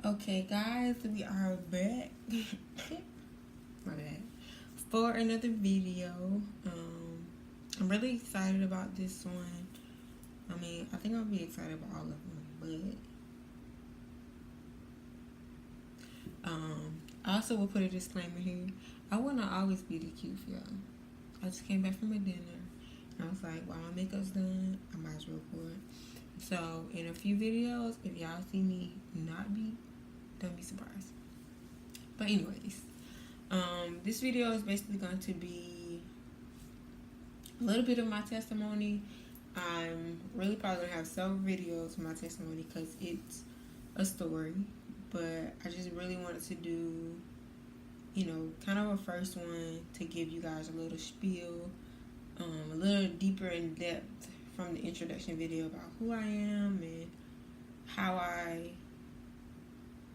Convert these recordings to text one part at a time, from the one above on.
Okay, guys, we are back. My bad. For another video. I'm really excited about this one. I mean, I think I'll be excited about all of them, but I also will put a disclaimer here. I will not always be the cute for y'all. I just came back from a dinner, and I was like, while my makeup's done, I might as well record. So, in a few videos, if y'all see me not be, don't be surprised. But anyways, this video is basically going to be a little bit of my testimony. I'm really probably going to have several videos of my testimony because it's a story. But I just really wanted to do, kind of a first one to give you guys a little spiel, a little deeper in depth from the introduction video about who I am and how I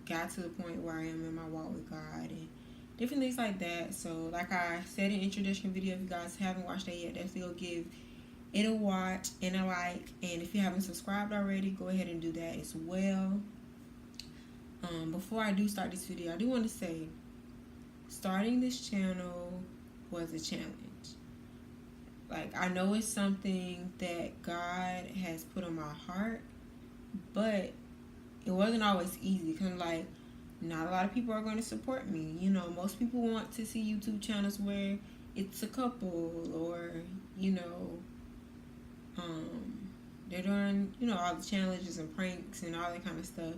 got to the point where I am in my walk with God and different things like that. So like I said in the introduction video, if you guys haven't watched that yet, definitely go give it a watch and a like. And if you haven't subscribed already, go ahead and do that as well. Before I do start this video, I do want to say starting this channel was a challenge. Like, I know it's something that God has put on my heart, but it wasn't always easy. Kind of like, not a lot of people are going to support me. Most people want to see YouTube channels where it's a couple or, they're doing, all the challenges and pranks and all that kind of stuff.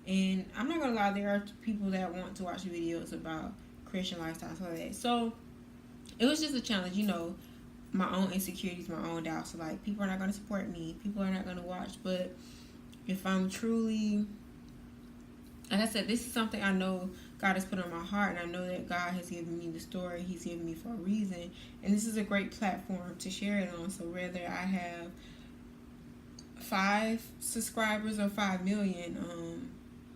And I'm not going to lie, there are people that want to watch videos about Christian lifestyles like that. So it was just a challenge, my own insecurities, my own doubts. So, like, people are not going to support me. People are not going to watch. But if I'm truly, like I said, this is something I know God has put on my heart, and I know that God has given me the story. He's given me for a reason, and this is a great platform to share it on. So whether I have 5 subscribers or 5 million,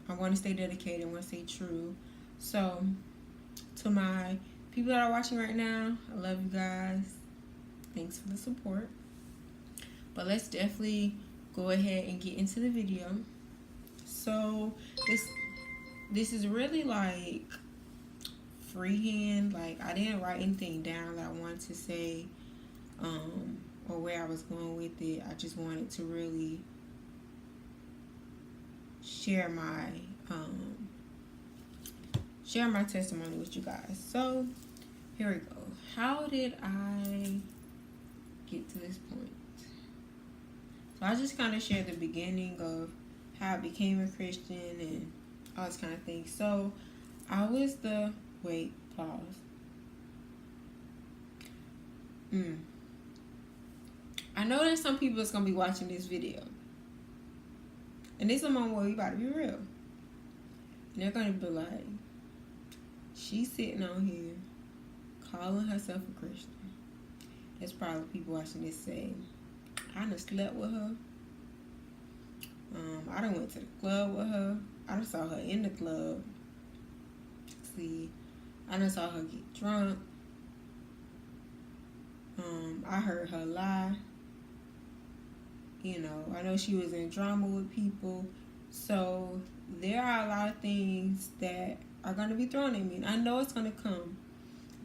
I want to stay dedicated. I want to stay true. So to my people that are watching right now, I love you guys. Thanks for the support. But let's definitely go ahead and get into the video. So this is really like freehand. Like, I didn't write anything down that I wanted to say, or where I was going with it. I just wanted to really share my testimony with you guys. So here we go. How did I get to this point? So I just kind of shared the beginning of how I became a Christian and all this kind of thing. So I was pause. I know there's some people that's going to be watching this video. And this is a moment where we about to be real. And they're going to be like, she's sitting on here calling herself a Christian. There's probably people watching this saying, I done slept with her. I done went to the club with her. I done saw her in the club. I done saw her get drunk. I heard her lie. I know she was in drama with people. So there are a lot of things that are going to be thrown at me. And I know it's going to come.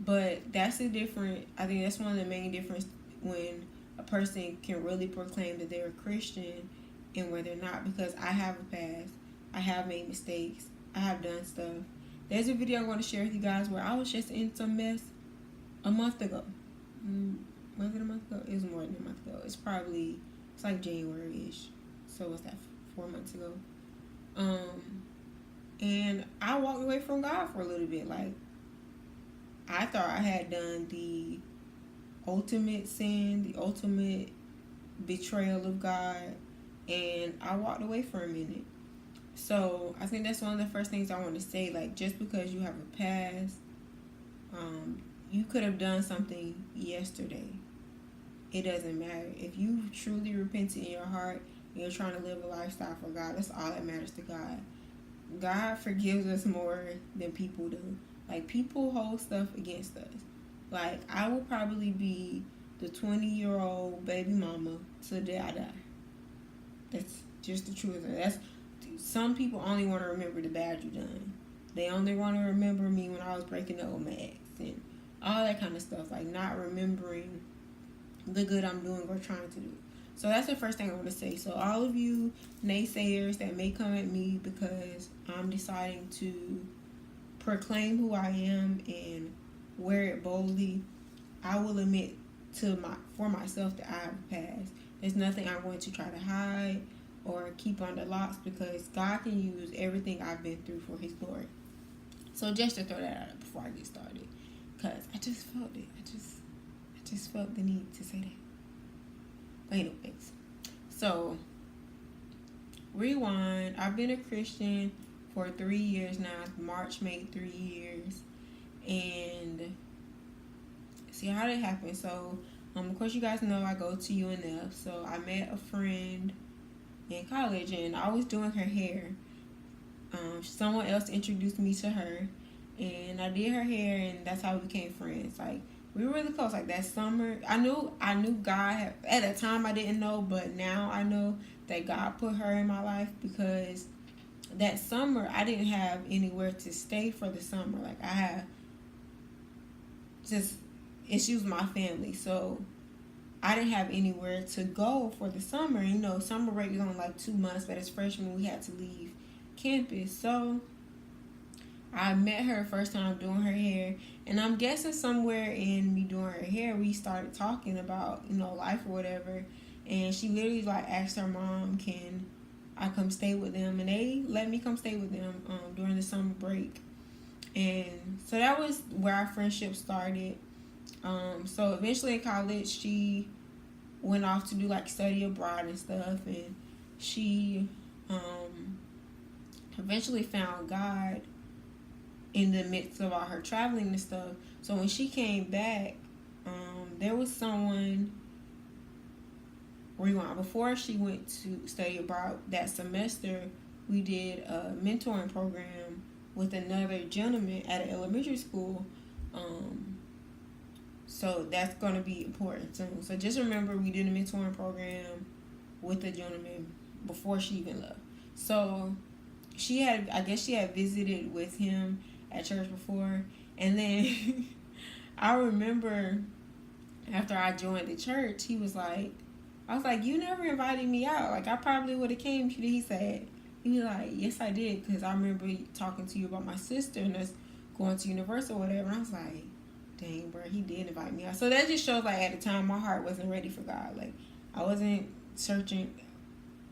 But I think that's one of the main difference when a person can really proclaim that they're a Christian and where they're not. Because I have a past. I have made mistakes. I have done stuff. There's a video I'm going to share with you guys where I was just in some mess a month ago. Was it a month ago? It was more than a month ago. It's like January-ish. So what's that, 4 months ago? And I walked away from God for a little bit. Like, I thought I had done the ultimate sin, the ultimate betrayal of God, and I walked away for a minute. So I think that's one of the first things I want to say. Like, just because you have a past, you could have done something yesterday. It doesn't matter. If you truly repented in your heart and you're trying to live a lifestyle for God, that's all that matters to God. God forgives us more than people do. Like, people hold stuff against us. Like, I will probably be the 20-year-old baby mama till the day I die. That's just the truth. some people only want to remember the bad you done. They only want to remember me when I was breaking up with my ex and all that kind of stuff. Like, not remembering the good I'm doing or trying to do. So that's the first thing I want to say. So all of you naysayers that may come at me because I'm deciding to proclaim who I am and wear it boldly, I will admit for myself that I have a past. There's nothing I'm going to try to hide or keep under locks, because God can use everything I've been through for His glory. So just to throw that out before I get started, because I just felt it. I just felt the need to say that. But anyways, so rewind. I've been a Christian for 3 years now. March made 3 years, and see how that happened. So, of course, you guys know I go to UNF. So I met a friend in college, and I was doing her hair. Someone else introduced me to her, and I did her hair, and that's how we became friends. Like, we were really close. Like, that summer, I knew God at that time I didn't know, but now I know that God put her in my life, because that summer I didn't have anywhere to stay for the summer. Like, I had just issues with my family, so I didn't have anywhere to go for the summer. You know, summer break was only like 2 months, but as freshmen we had to leave campus. So I met her first time doing her hair, and I'm guessing somewhere in me doing her hair we started talking about, you know, life or whatever, and she literally like asked her mom, can I come stay with them, and they let me come stay with them during the summer break. And so that was where our friendship started. So eventually in college she went off to do like study abroad and stuff, and she eventually found God in the midst of all her traveling and stuff. So when she came back, there was someone, rewind, before she went to study abroad that semester, we did a mentoring program with another gentleman at an elementary school. So that's going to be important too. So just remember, we did a mentoring program with a gentleman before she even left. So I guess she had visited with him at church before. And then I remember after I joined the church, I was like, you never invited me out. Like, I probably would have came. He said, he was like, yes, I did, because I remember talking to you about my sister and us going to Universal or whatever. And I was like, dang, bro, he did invite me out. So that just shows, like, at the time my heart wasn't ready for God. Like, I wasn't searching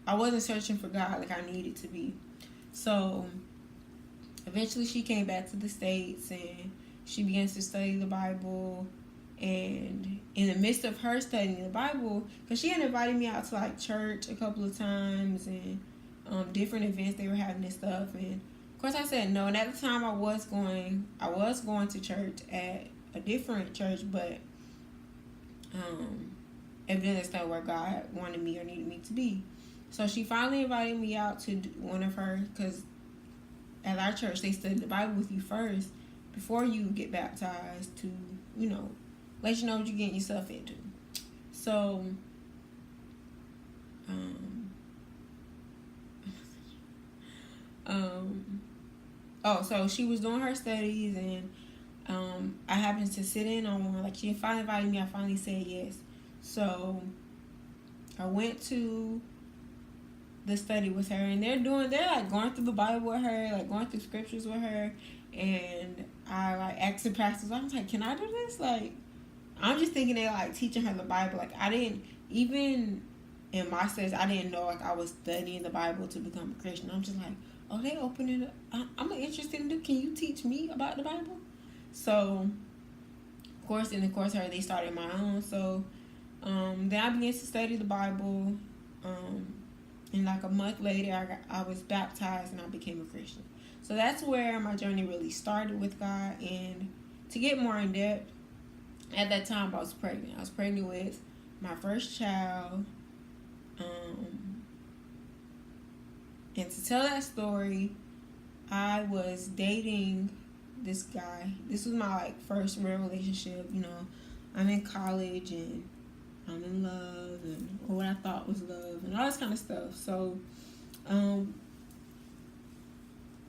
for God like I needed to be. So eventually she came back to the States, and she began to study the Bible. And in the midst of her studying the Bible, because she had invited me out to like church a couple of times and different events they were having and stuff, and of course I said no. And at the time I was going to church at a different church, but evidently that's not where God wanted me or needed me to be. So she finally invited me out to one of her, because at our church they study the Bible with you first before you get baptized, to, you know, let you know what you're getting yourself into. So so she was doing her studies, and I happened to sit in on one. Like, she finally invited me, I finally said yes. So I went to the study with her, and they're like going through the Bible with her, like going through scriptures with her, and I like asked the pastors, I was like, can I do this? Like, I'm just thinking they like teaching her the Bible. Like, I didn't, even in my studies, I didn't know like I was studying the Bible to become a Christian. I'm just like, oh, they opening it up. I'm interested in it. Can you teach me about the Bible? So, of course, they started my own. So, then I began to study the Bible. And like a month later, I was baptized and I became a Christian. So that's where my journey really started with God. And to get more in depth, at that time I was pregnant. I was pregnant with my first child. And to tell that story, I was dating this guy. This was my like first real relationship. You know, I'm in college and I'm in love, or what I thought was love, and all this kind of stuff. So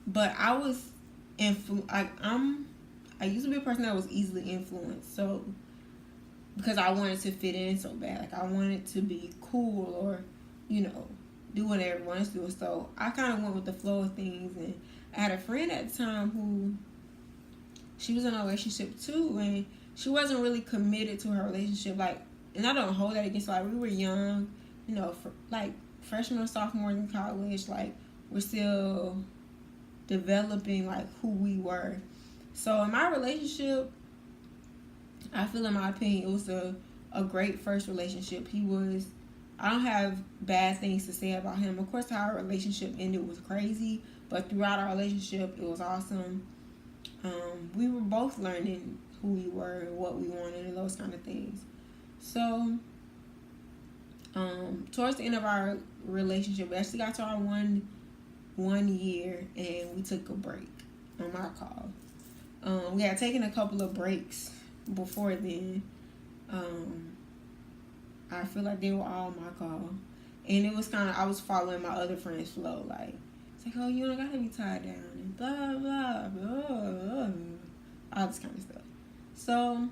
but I was I used to be a person that was easily influenced. So because I wanted to fit in so bad, like I wanted to be cool or, you know, do what everyone's doing. So I kind of went with the flow of things, and I had a friend at the time who she was in a relationship too, and she wasn't really committed to her relationship. Like, and I don't hold that against her. Like, we were young, you know, like freshmen or sophomores in college. Like, we're still developing like who we were. So in my relationship, I feel, in my opinion, it was a great first relationship. I don't have bad things to say about him. Of course, how our relationship ended was crazy, but throughout our relationship, it was awesome. We were both learning who we were and what we wanted and those kind of things. So, towards the end of our relationship, we actually got to our one year, and we took a break on my call. We had taken a couple of breaks before then. I feel like they were all my call, and it was kind of, I was following my other friend's flow. Like, it's like, oh, you don't gotta be tied down and blah blah blah, all this kind of stuff. So,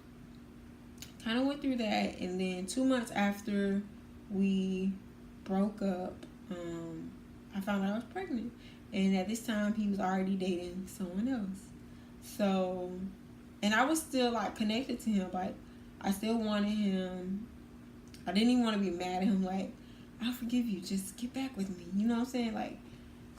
kind of went through that, and then 2 months after we broke up, I found out I was pregnant, and at this time he was already dating someone else. So, and I was still like connected to him. Like, I still wanted him. I didn't even want to be mad at him. Like, I'll forgive you. Just get back with me. You know what I'm saying? Like,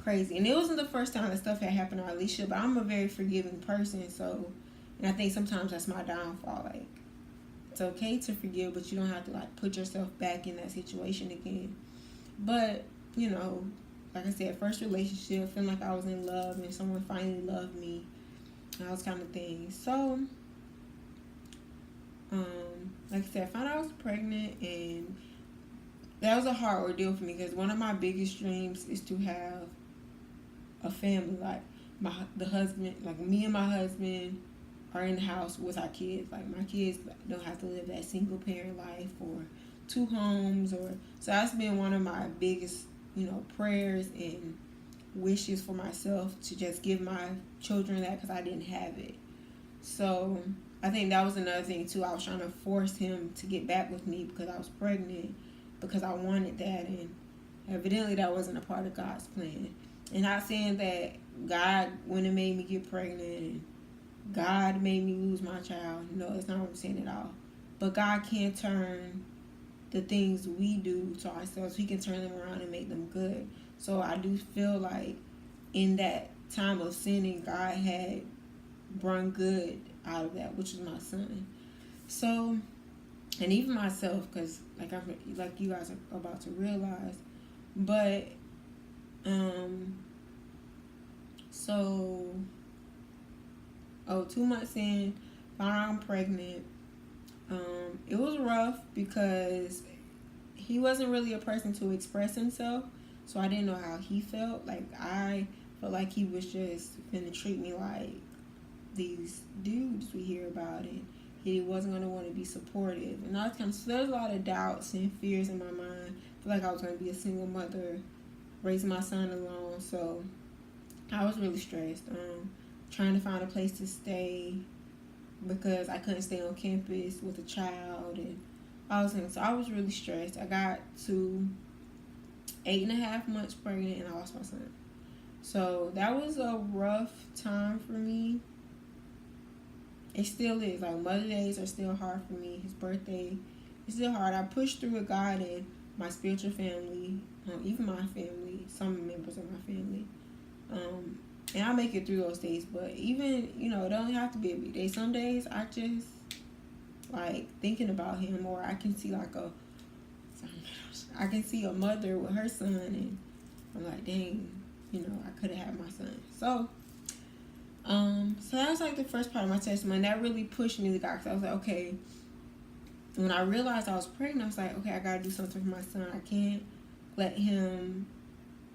crazy. And it wasn't the first time that stuff had happened in our relationship. But I'm a very forgiving person. So, and I think sometimes that's my downfall. Like, it's okay to forgive, but you don't have to like put yourself back in that situation again. But, you know, like I said, first relationship, feeling like I was in love and someone finally loved me. And those kind of things. So, like I said, I found out I was pregnant, and that was a hard ordeal for me because one of my biggest dreams is to have a family. Like, the husband, like me and my husband are in the house with our kids. Like, my kids don't have to live that single parent life or 2 homes, or so that's been one of my biggest, you know, prayers and wishes for myself, to just give my children that, because I didn't have it. So I think that was another thing too. I was trying to force him to get back with me because I was pregnant, because I wanted that, and evidently that wasn't a part of God's plan. And not saying that God wouldn't have made me get pregnant and God made me lose my child. No, that's not what I'm saying at all. But God can turn the things we do to ourselves, He can turn them around and make them good. So I do feel like in that time of sinning, God had brought good out of that, which was my son. So, and even myself, because like you guys are about to realize. But, so, 2 months in, found out I'm pregnant. It was rough because he wasn't really a person to express himself, so I didn't know how he felt. Like, I felt like he was just gonna treat me like these dudes we hear about, and he wasn't gonna want to be supportive, and all kind of. So there's a lot of doubts and fears in my mind. I feel like I was gonna be a single mother, raising my son alone. So I was really stressed. Trying to find a place to stay, because I couldn't stay on campus with a child and all those things. So I was really stressed. I got to 8.5 months pregnant and I lost my son. So that was a rough time for me. It still is. Like, Mother's Days are still hard for me. His birthday is still hard. I pushed through with God and my spiritual family, even my family, some members of my family. And I make it through those days. But even, you know, it don't have to be a big day. Some days I just, like, thinking about him, or I can see I can see a mother with her son, and I'm like, dang, you know, I could have had my son. So, so that was like the first part of my testimony. That really pushed me to God, because I was like, okay. When I realized I was pregnant, I was like, okay, I gotta do something for my son. I can't let him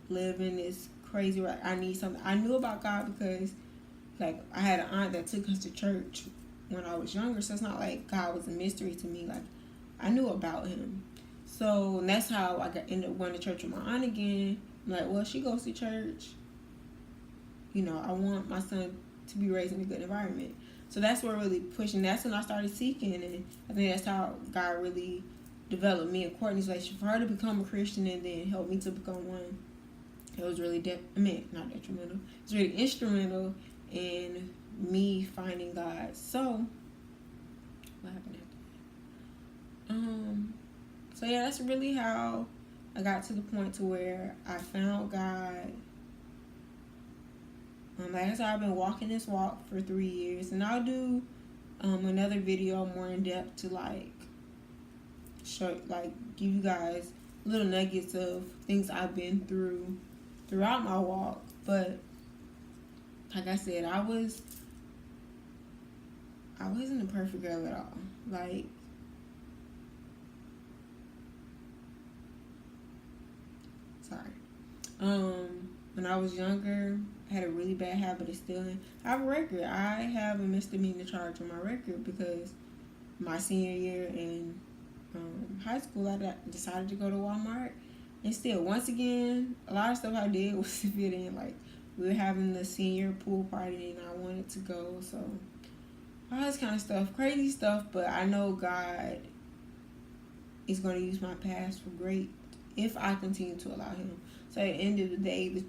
live in this crazy. I need something. I knew about God because, like, I had an aunt that took us to church when I was younger, so it's not like God was a mystery to me. Like, I knew about Him. So that's how I ended up going to church with my aunt again. I'm like, well, she goes to church. I want my son to be raised in a good environment. So that's what really pushing. That's when I started seeking, and I think that's how God really developed me and Courtney's relationship. For her to become a Christian and then help me to become one, it was really not detrimental. It's really instrumental in me finding God. So what happened after that? So yeah, that's really how I got to the point to where I found God. Like I said, I've been walking this walk for 3 years, and I'll do another video more in depth to give you guys little nuggets of things I've been through throughout my walk. But like I said, I wasn't a perfect girl at all. When I was younger, I had a really bad habit of stealing. I have a record. I have a misdemeanor charge on my record because my senior year in high school, I decided to go to Walmart and steal. Once again, a lot of stuff I did was to fit in. We were having the senior pool party and I wanted to go, so all this kind of stuff, crazy stuff. But I know God is going to use my past for great if I continue to allow Him. So at the end of the day,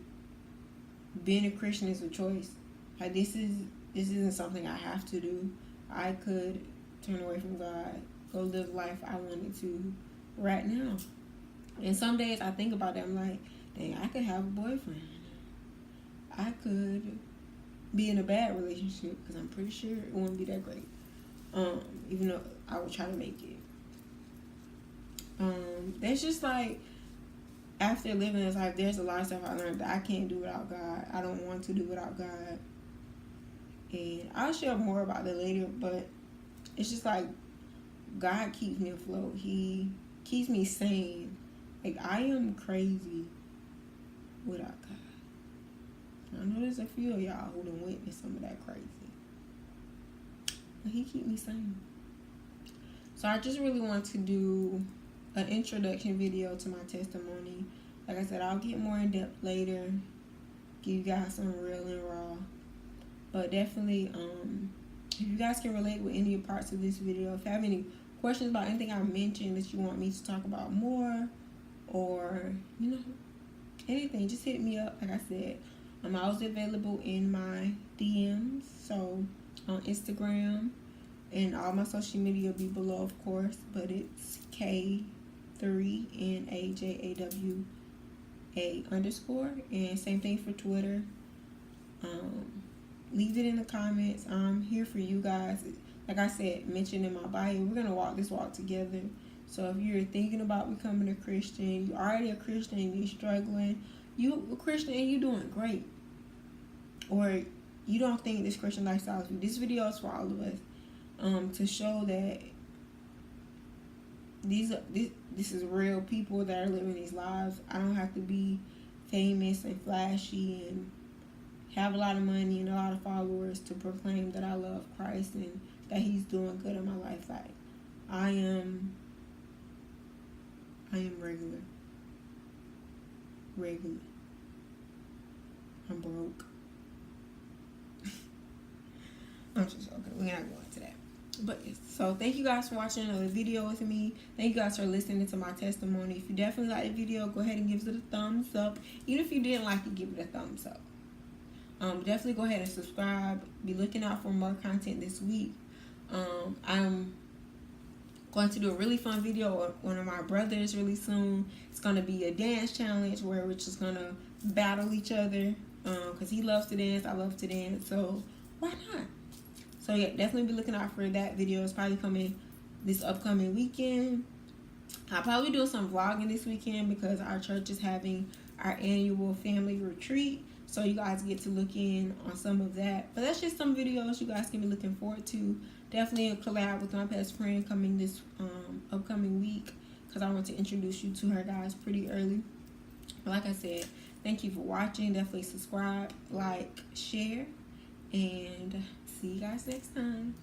being a Christian is a choice. This isn't something I have to do. I could turn away from God, go live life I wanted to right now. And some days I think about that. I'm like, dang, I could have a boyfriend. I could be in a bad relationship because I'm pretty sure it wouldn't be that great. Even though I would try to make it. That's just after living this life, there's a lot of stuff I learned that I can't do without God. I don't want to do without God. And I'll share more about that later, but it's just God keeps me afloat. He keekeeps me sane. I am crazy without God. I know there's a few of y'all who done witnessed some of that crazy. But He keep me sane. So I just really want to do an introduction video to my testimony. Like I said, I'll get more in depth later. Give you guys some real and raw. But definitely, if you guys can relate with any parts of this video, if you have any questions about anything I mentioned that you want me to talk about more, or, anything, just hit me up. Like I said, I'm always available in my DMs. So on Instagram, and all my social media will be below, of course, but it's K3NAJAWA_. And same thing for Twitter. Leave it in the comments. I'm here for you guys. Like I said, mentioned in my bio, we're going to walk this walk together. So if you're thinking about becoming a Christian, you're already a Christian, you're struggling, you a Christian and you're doing great, or you don't think this Christian lifestyle is for you, this video is for all of us, to show that this is real people that are living these lives. I don't have to be famous and flashy and have a lot of money and a lot of followers to proclaim that I love Christ and that He's doing good in my life. I am regular. I'm broke. I'm just joking. We're not going to that. But yes, so thank you guys for watching another video with me. Thank you guys for listening to my testimony. If you definitely like the video, go ahead and give it a thumbs up. Even if you didn't like it, give it a thumbs up. Definitely go ahead and subscribe. Be looking out for more content this week. I'm going to do a really fun video with one of my brothers really soon. It's going to be a dance challenge where we're just going to battle each other, because he loves to dance, I love to dance, so why not? So yeah, definitely be looking out for that video. It's probably coming this upcoming weekend. I'll probably do some vlogging this weekend because our church is having our annual family retreat, so you guys get to look in on some of that. But that's just some videos you guys can be looking forward to. Definitely a collab with my best friend coming this upcoming week, because I want to introduce you to her guys pretty early. But like I said, thank you for watching. Definitely subscribe, like, share, and see you guys next time.